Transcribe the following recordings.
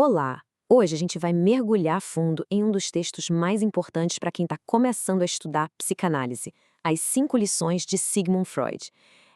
Olá! Hoje a gente vai mergulhar a fundo em um dos textos mais importantes para quem está começando a estudar psicanálise, As 5 Lições de Sigmund Freud.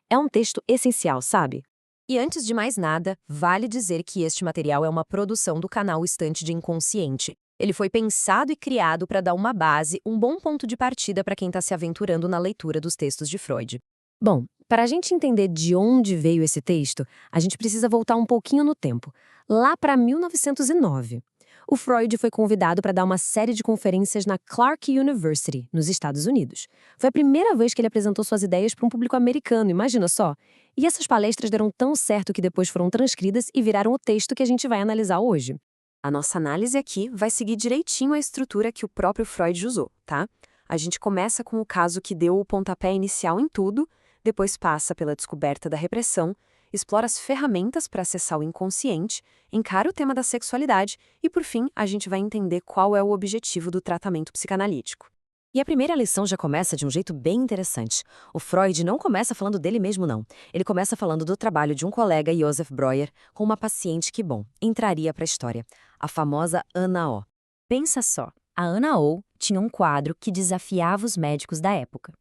É um texto essencial, sabe? E antes de mais nada, vale dizer que este material é uma produção do canal Estante de Inconsciente. Ele foi pensado e criado para dar uma base, um bom ponto de partida para quem está se aventurando na leitura dos textos de Freud. Bom, para a gente entender de onde veio esse texto, a gente precisa voltar um pouquinho no tempo, lá para 1909. O Freud foi convidado para dar uma série de conferências na Clark University, nos Estados Unidos. Foi a primeira vez que ele apresentou suas ideias para um público americano, imagina só. E essas palestras deram tão certo que depois foram transcritas e viraram o texto que a gente vai analisar hoje. A nossa análise aqui vai seguir direitinho a estrutura que o próprio Freud usou, tá? A gente começa com o caso que deu o pontapé inicial em tudo, depois passa pela descoberta da repressão, explora as ferramentas para acessar o inconsciente, encara o tema da sexualidade e, por fim, a gente vai entender qual é o objetivo do tratamento psicanalítico. E a primeira lição já começa de um jeito bem interessante. O Freud não começa falando dele mesmo, não. Ele começa falando do trabalho de um colega, Joseph Breuer, com uma paciente que, bom, entraria para a história. A famosa Ana O. Pensa só, a Ana O tinha um quadro que desafiava os médicos da época.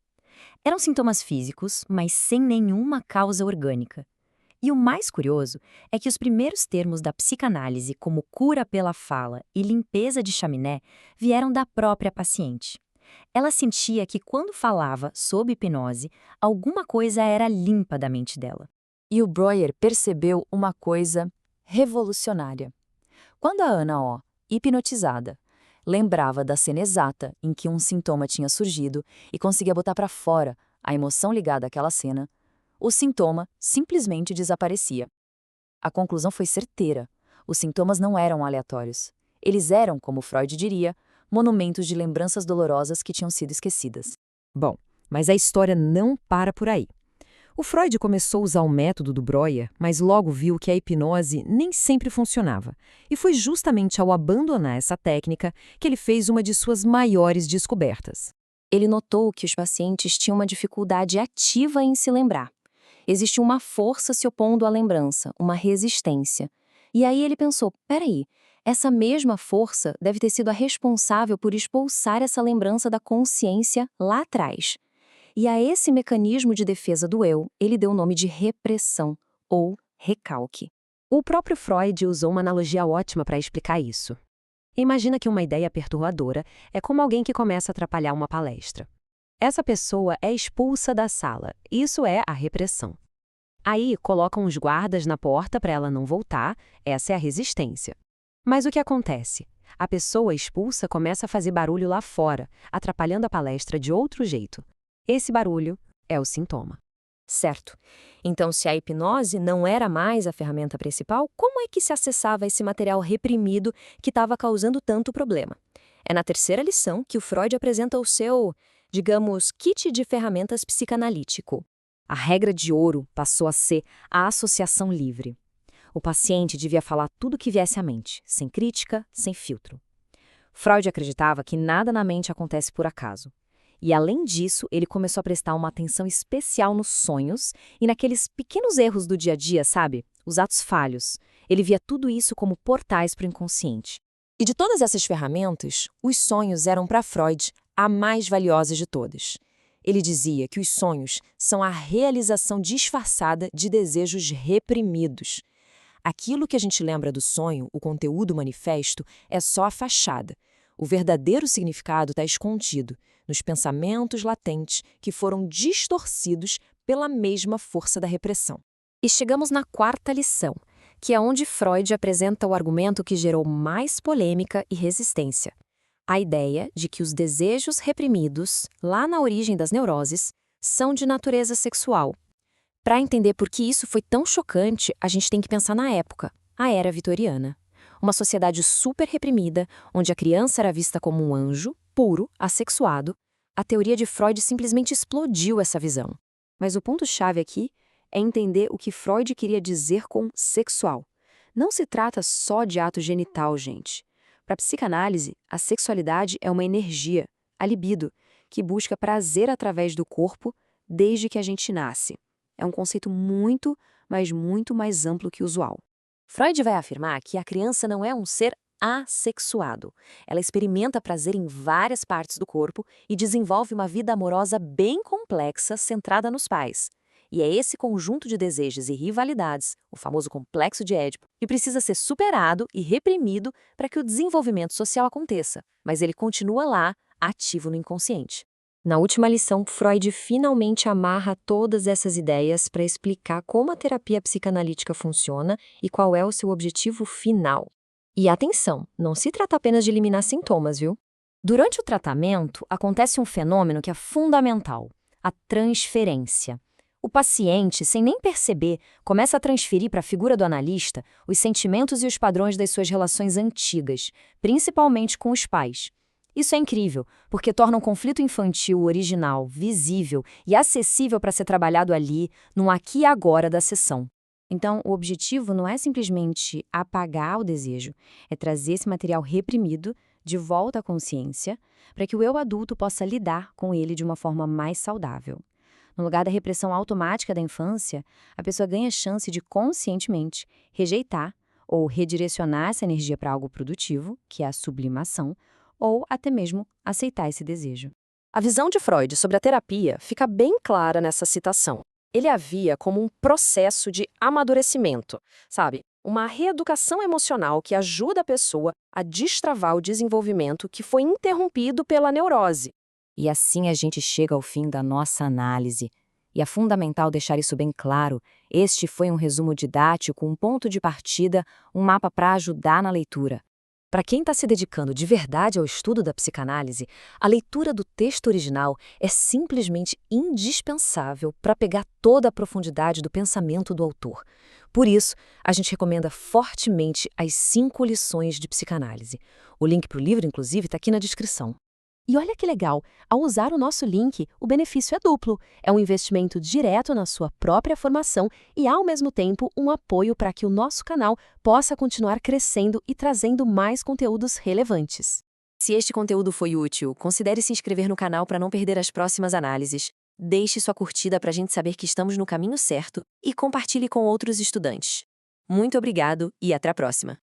Eram sintomas físicos, mas sem nenhuma causa orgânica. E o mais curioso é que os primeiros termos da psicanálise, como cura pela fala e limpeza de chaminé, vieram da própria paciente. Ela sentia que quando falava sob hipnose, alguma coisa era limpa da mente dela. E o Breuer percebeu uma coisa revolucionária. Quando a Ana O, hipnotizada, lembrava da cena exata em que um sintoma tinha surgido e conseguia botar para fora a emoção ligada àquela cena, o sintoma simplesmente desaparecia. A conclusão foi certeira. Os sintomas não eram aleatórios. Eles eram, como Freud diria, monumentos de lembranças dolorosas que tinham sido esquecidas. Bom, mas a história não para por aí. O Freud começou a usar o método do Breuer, mas logo viu que a hipnose nem sempre funcionava. E foi justamente ao abandonar essa técnica que ele fez uma de suas maiores descobertas. Ele notou que os pacientes tinham uma dificuldade ativa em se lembrar. Existia uma força se opondo à lembrança, uma resistência. E aí ele pensou, peraí, essa mesma força deve ter sido a responsável por expulsar essa lembrança da consciência lá atrás. E a esse mecanismo de defesa do eu, ele deu o nome de repressão, ou recalque. O próprio Freud usou uma analogia ótima para explicar isso. Imagina que uma ideia perturbadora é como alguém que começa a atrapalhar uma palestra. Essa pessoa é expulsa da sala, isso é a repressão. Aí colocam os guardas na porta para ela não voltar, essa é a resistência. Mas o que acontece? A pessoa expulsa começa a fazer barulho lá fora, atrapalhando a palestra de outro jeito. Esse barulho é o sintoma. Certo. Então, se a hipnose não era mais a ferramenta principal, como é que se acessava esse material reprimido que estava causando tanto problema? É na terceira lição que o Freud apresenta o seu, digamos, kit de ferramentas psicanalítico. A regra de ouro passou a ser a associação livre. O paciente devia falar tudo o que viesse à mente, sem crítica, sem filtro. Freud acreditava que nada na mente acontece por acaso. E, além disso, ele começou a prestar uma atenção especial nos sonhos e naqueles pequenos erros do dia a dia, sabe? Os atos falhos. Ele via tudo isso como portais para o inconsciente. E de todas essas ferramentas, os sonhos eram para Freud a mais valiosa de todas. Ele dizia que os sonhos são a realização disfarçada de desejos reprimidos. Aquilo que a gente lembra do sonho, o conteúdo manifesto, é só a fachada. O verdadeiro significado está escondido nos pensamentos latentes que foram distorcidos pela mesma força da repressão. E chegamos na quarta lição, que é onde Freud apresenta o argumento que gerou mais polêmica e resistência. A ideia de que os desejos reprimidos, lá na origem das neuroses, são de natureza sexual. Para entender por que isso foi tão chocante, a gente tem que pensar na época, a Era Vitoriana. Uma sociedade super reprimida, onde a criança era vista como um anjo, puro, assexuado. A teoria de Freud simplesmente explodiu essa visão. Mas o ponto-chave aqui é entender o que Freud queria dizer com sexual. Não se trata só de ato genital, gente. Para a psicanálise, a sexualidade é uma energia, a libido, que busca prazer através do corpo desde que a gente nasce. É um conceito muito, mas muito mais amplo que o usual. Freud vai afirmar que a criança não é um ser assexuado. Ela experimenta prazer em várias partes do corpo e desenvolve uma vida amorosa bem complexa centrada nos pais. E é esse conjunto de desejos e rivalidades, o famoso complexo de Édipo, que precisa ser superado e reprimido para que o desenvolvimento social aconteça, mas ele continua lá, ativo no inconsciente. Na última lição, Freud finalmente amarra todas essas ideias para explicar como a terapia psicanalítica funciona e qual é o seu objetivo final. E atenção, não se trata apenas de eliminar sintomas, viu? Durante o tratamento, acontece um fenômeno que é fundamental, a transferência. O paciente, sem nem perceber, começa a transferir para a figura do analista os sentimentos e os padrões das suas relações antigas, principalmente com os pais. Isso é incrível, porque torna um conflito infantil original, visível e acessível para ser trabalhado ali, no aqui e agora da sessão. Então, o objetivo não é simplesmente apagar o desejo, é trazer esse material reprimido de volta à consciência, para que o eu adulto possa lidar com ele de uma forma mais saudável. No lugar da repressão automática da infância, a pessoa ganha a chance de conscientemente rejeitar ou redirecionar essa energia para algo produtivo, que é a sublimação, ou até mesmo aceitar esse desejo. A visão de Freud sobre a terapia fica bem clara nessa citação. Ele a via como um processo de amadurecimento, sabe? Uma reeducação emocional que ajuda a pessoa a destravar o desenvolvimento que foi interrompido pela neurose. E assim a gente chega ao fim da nossa análise. E é fundamental deixar isso bem claro. Este foi um resumo didático, um ponto de partida, um mapa para ajudar na leitura. Para quem está se dedicando de verdade ao estudo da psicanálise, a leitura do texto original é simplesmente indispensável para pegar toda a profundidade do pensamento do autor. Por isso, a gente recomenda fortemente as 5 lições de psicanálise. O link para o livro, inclusive, está aqui na descrição. E olha que legal, ao usar o nosso link, o benefício é duplo. É um investimento direto na sua própria formação e, ao mesmo tempo, um apoio para que o nosso canal possa continuar crescendo e trazendo mais conteúdos relevantes. Se este conteúdo foi útil, considere se inscrever no canal para não perder as próximas análises. Deixe sua curtida para a gente saber que estamos no caminho certo e compartilhe com outros estudantes. Muito obrigado e até a próxima!